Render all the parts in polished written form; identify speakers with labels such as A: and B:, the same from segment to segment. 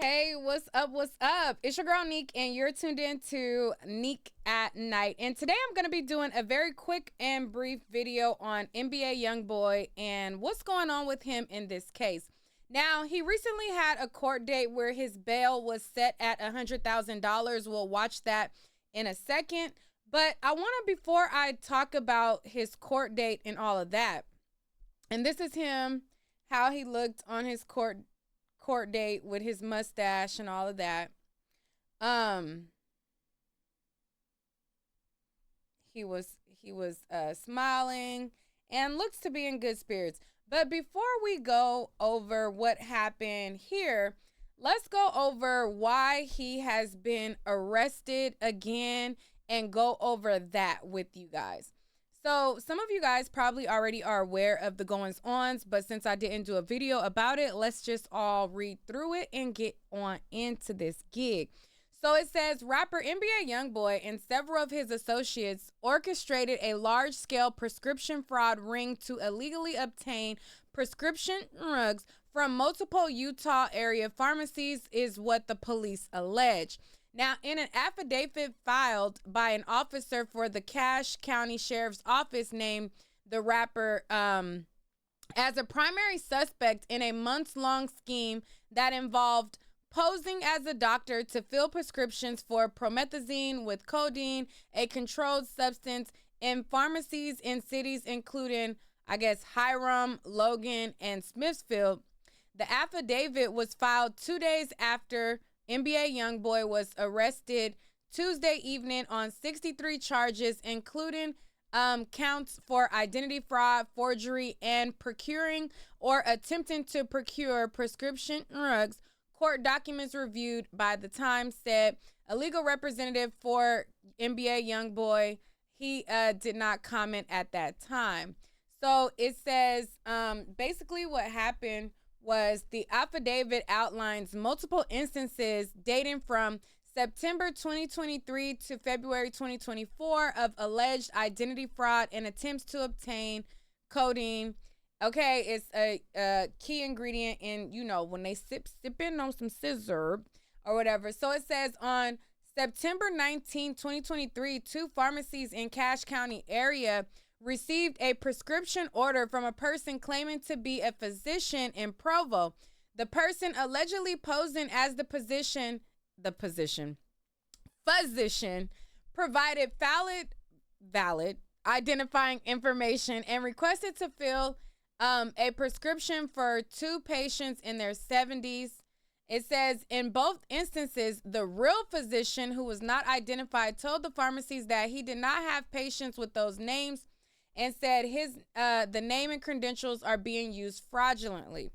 A: Hey, what's up? What's up? It's your girl Neek, and you're tuned in to Neek at Night. And today I'm going to be doing a very quick and brief video on NBA Youngboy and what's going on with him in this case. Now, he recently had a court date where his bail was set at $100,000. We'll watch that in a second. But I want to, before I talk about his court date and all of that, and this is him, how he looked on his court date with his mustache and all of that. He was smiling and looks to be in good spirits. But before we go over what happened here, let's go over why he has been arrested again and go over that with you guys. So some of you guys probably already are aware of the goings-ons, but since I didn't do a video about it, let's just all read through it and get on into this gig. So it says, rapper NBA Youngboy and several of his associates orchestrated a large-scale prescription fraud ring to illegally obtain prescription drugs from multiple Utah area pharmacies, is what the police allege. Now, in an affidavit filed by an officer for the Cache County Sheriff's Office, named the rapper as a primary suspect in a months-long scheme that involved posing as a doctor to fill prescriptions for promethazine with codeine, a controlled substance, in pharmacies in cities including, Hiram, Logan, and Smithfield. The affidavit was filed 2 days after NBA Youngboy was arrested Tuesday evening on 63 charges, including counts for identity fraud, forgery, and procuring or attempting to procure prescription drugs. Court documents reviewed by the Times said a legal representative for NBA Youngboy, he did not comment at that time. So it says basically what happened was the affidavit outlines multiple instances dating from September 2023 to February 2024 of alleged identity fraud and attempts to obtain codeine. Okay, it's a key ingredient in, when they sipping on some scissor or whatever. So it says on September 19, 2023, two pharmacies in Cache County area received a prescription order from a person claiming to be a physician in Provo. The person allegedly posing as the physician provided valid identifying information and requested to fill a prescription for two patients in their 70s. It says in both instances, the real physician, who was not identified, told the pharmacies that he did not have patients with those names and said the name and credentials are being used fraudulently.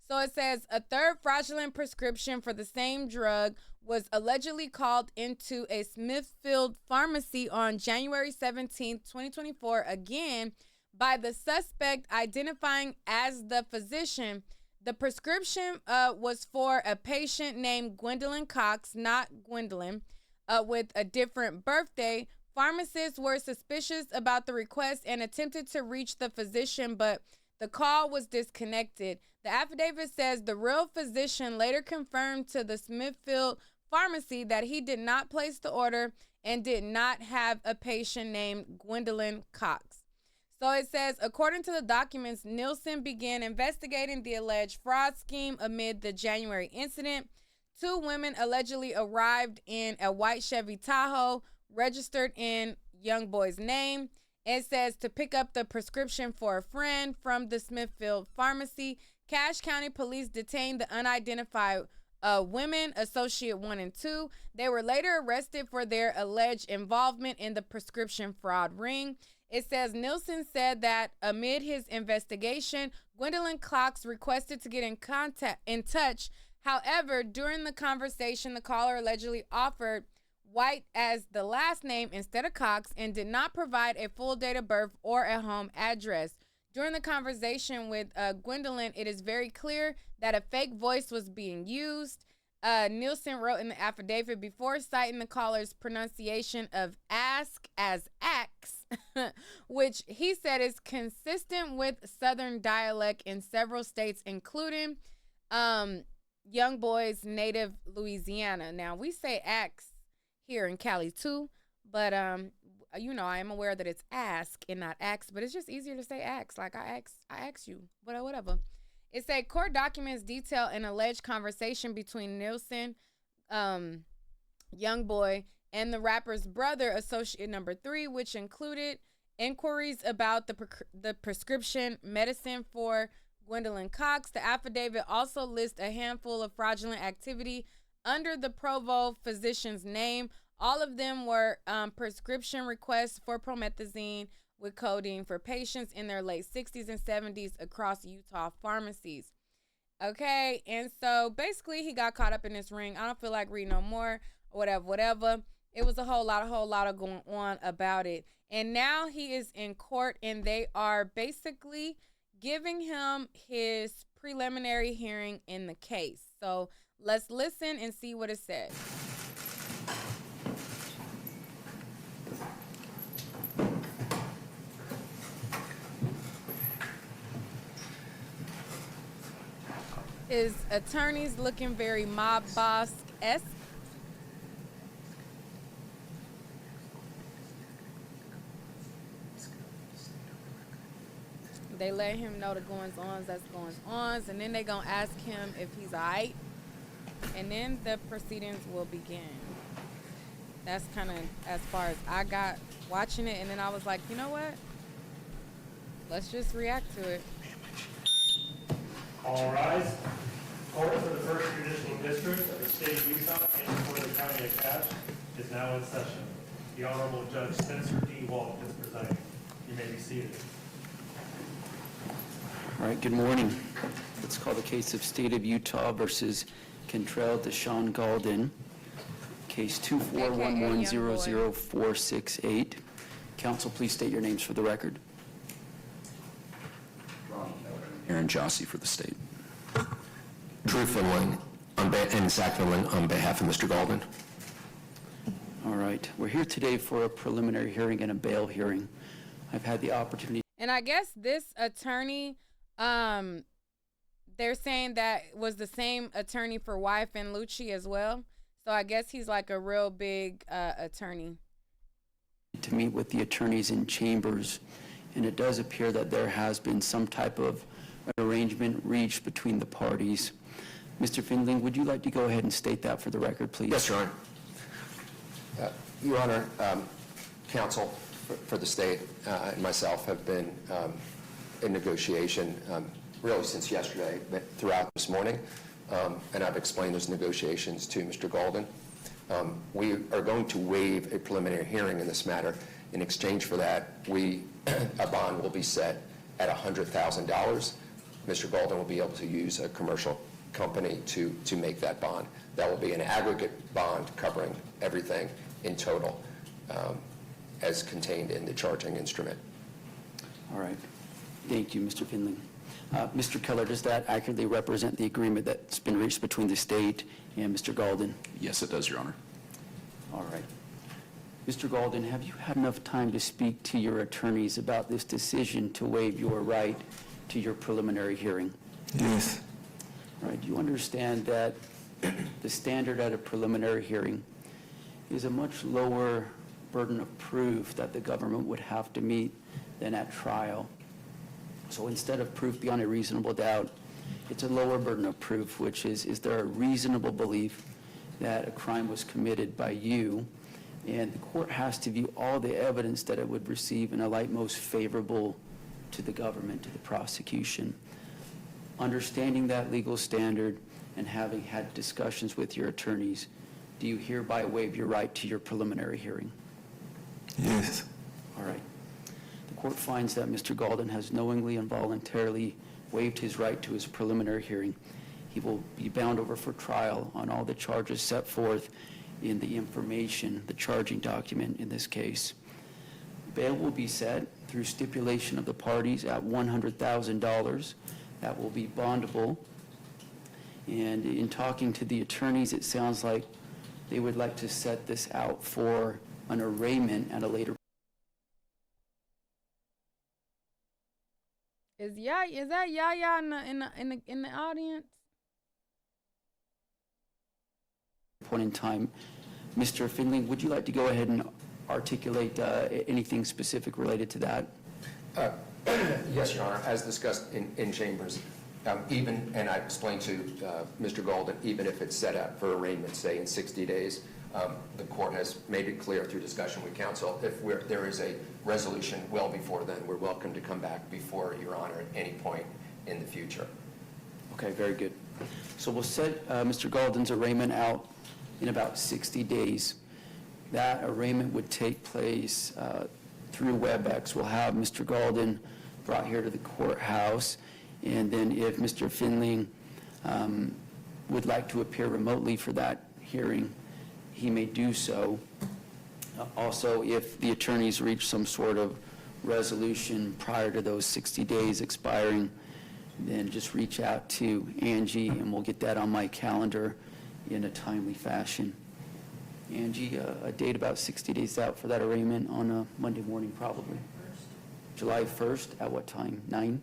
A: So it says a third fraudulent prescription for the same drug was allegedly called into a Smithfield pharmacy on January 17, 2024, again by the suspect identifying as the physician. The prescription was for a patient named Gwendolyn Cox, not Gwendolyn, with a different birthday. Pharmacists were suspicious about the request and attempted to reach the physician, but the call was disconnected. The affidavit says the real physician later confirmed to the Smithfield pharmacy that he did not place the order and did not have a patient named Gwendolyn Cox. So it says, according to the documents, Nielsen began investigating the alleged fraud scheme amid the January incident. Two women allegedly arrived in a white Chevy Tahoe registered in Youngboy's name. It says to pick up the prescription for a friend from the Smithfield pharmacy. Cache County police detained the unidentified women, associate 1 and 2. They were later arrested for their alleged involvement in the prescription fraud ring. It says Nielsen said that amid his investigation, Gwendolyn Cox requested to get in touch. However, during the conversation, the caller allegedly offered White as the last name instead of Cox and did not provide a full date of birth or a home address. During the conversation with Gwendolyn, it is very clear that a fake voice was being used. Nielsen wrote in the affidavit before citing the caller's pronunciation of ask as ax, which he said is consistent with Southern dialect in several states, including Youngboy's native Louisiana. Now we say axe here in Cali too, but I am aware that it's ask and not axe, but it's just easier to say axe. Like I ask you, whatever. It said court documents detail an alleged conversation between Nielsen, um, Youngboy, and the rapper's brother, associate number 3, which included inquiries about the prescription medicine for Gwendolyn Cox. The affidavit also lists a handful of fraudulent activity under the Provo physician's name. All of them were prescription requests for promethazine with codeine for patients in their late 60s and 70s across Utah pharmacies. Okay, and so basically he got caught up in this ring. I don't feel like reading no more, whatever. It was a whole lot of going on about it. And now he is in court, and they are basically giving him his preliminary hearing in the case. So let's listen and see what it says. His attorney's looking very mob boss-esque. They let him know the goings-ons, that's goings-ons, and then they gonna ask him if he's alright, and then the proceedings will begin. That's kind of as far as I got watching it, and then I was like, you know what? Let's just react to it.
B: All rise. Court for the First Judicial District of the State of Utah and for the County of Cache is now in session. The Honorable Judge Spencer D. Walt is presiding. You may be seated.
C: All right, good morning. Let's call the case of State of Utah versus Kentrell Deshaun Galden, case 241100468. Counsel, please state your names for the record.
D: Aaron Jossie for the state. Drew Finling and Zach Finling on behalf of Mr. Galden.
C: All right, we're here today for a preliminary hearing and a bail hearing. I've had the opportunity.
A: And I guess this attorney, they're saying that was the same attorney for Wife and Lucci as well. So I guess he's like a real big attorney.
C: To meet with the attorneys in chambers, and it does appear that there has been some type of arrangement reached between the parties. Mr. Findling, would you like to go ahead and state that for the record, please?
D: Yes, Your Honor. Your Honor, counsel for the state and myself have been in negotiation really since yesterday, throughout this morning, and I've explained those negotiations to Mr. Galden. We are going to waive a preliminary hearing in this matter. In exchange for that, a bond will be set at $100,000. Mr. Galden will be able to use a commercial company to make that bond. That will be an aggregate bond covering everything in total, as contained in the charging instrument.
C: All right. Thank you, Mr. Findling. Mr. Keller, does that accurately represent the agreement that's been reached between the state and Mr. Galden?
D: Yes, it does, Your Honor.
C: All right. Mr. Galden, have you had enough time to speak to your attorneys about this decision to waive your right to your preliminary hearing?
D: Yes.
C: All right. Do you understand that the standard at a preliminary hearing is a much lower burden of proof that the government would have to meet than at trial? So instead of proof beyond a reasonable doubt, it's a lower burden of proof, which is there a reasonable belief that a crime was committed by you? And the court has to view all the evidence that it would receive in a light most favorable to the government, to the prosecution. Understanding that legal standard and having had discussions with your attorneys, do you hereby waive your right to your preliminary hearing?
D: Yes.
C: All right. The court finds that Mr. Galden has knowingly and voluntarily waived his right to his preliminary hearing. He will be bound over for trial on all the charges set forth in the information, the charging document in this case. Bail will be set through stipulation of the parties at $100,000. That will be bondable. And in talking to the attorneys, it sounds like they would like to set this out for an arraignment at a later.
A: Is that Yaya in the audience?
C: point in time. Mr. Finley, would you like to go ahead and articulate anything specific related to that?
D: Yes, Your Honor, as discussed in chambers, even, and I explained to Mr. Golden, even if it's set up for arraignment, say in 60 days, the court has made it clear through discussion with counsel, if there is a resolution well before then, we're welcome to come back before Your Honor at any point in the future.
C: Okay, very good. So we'll set Mr. Golden's arraignment out in about 60 days. That arraignment would take place through WebEx. We'll have Mr. Golden brought here to the courthouse, and then if Mr. Finley would like to appear remotely for that hearing, he may do so. Also, if the attorneys reach some sort of resolution prior to those 60 days expiring, then just reach out to Angie, and we'll get that on my calendar in a timely fashion. Angie, a date about 60 days out for that arraignment on a Monday morning, probably. July 1st, at what time? 9?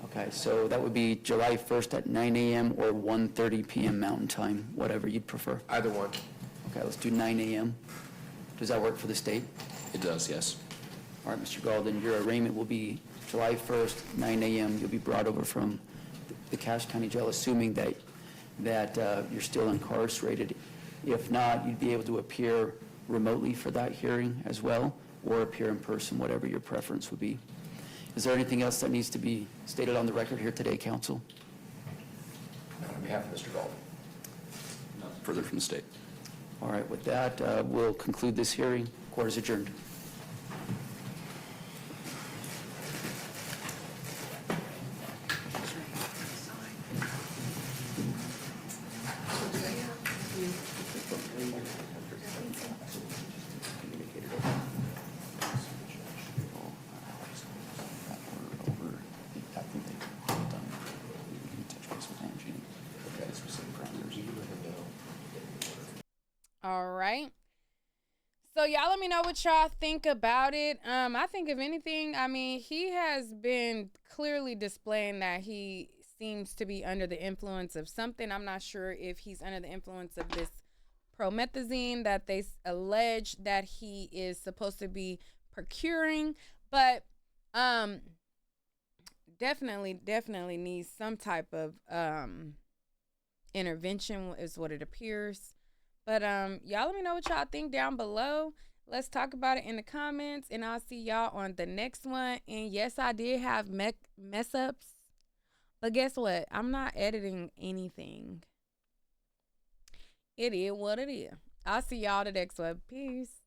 C: Okay, so that would be July 1st at 9 a.m. or 1:30 p.m. Mountain Time, whatever you'd prefer.
D: Either one.
C: Okay, let's do 9 a.m. Does that work for the state?
E: It does, yes.
C: All right, Mr. Golden, your arraignment will be July 1st, 9 a.m. You'll be brought over from the Cache County Jail, assuming that you're still incarcerated. If not, you'd be able to appear remotely for that hearing as well, or appear in person, whatever your preference would be. Is there anything else that needs to be stated on the record here today, counsel?
D: On behalf of Mr. Golden.
E: Further from the state.
C: All right, with that, we'll conclude this hearing. Court is adjourned.
A: All right. So y'all let me know what y'all think about it. I think if anything, I mean, he has been clearly displaying that he seems to be under the influence of something. I'm not sure if he's under the influence of this promethazine that they allege that he is supposed to be procuring, but definitely needs some type of intervention is what it appears. But y'all let me know what y'all think down below. Let's talk about it in the comments, and I'll see y'all on the next one. And yes, I did have mess ups, but guess what? I'm not editing anything. It is what it is. I'll see y'all the next one. Peace.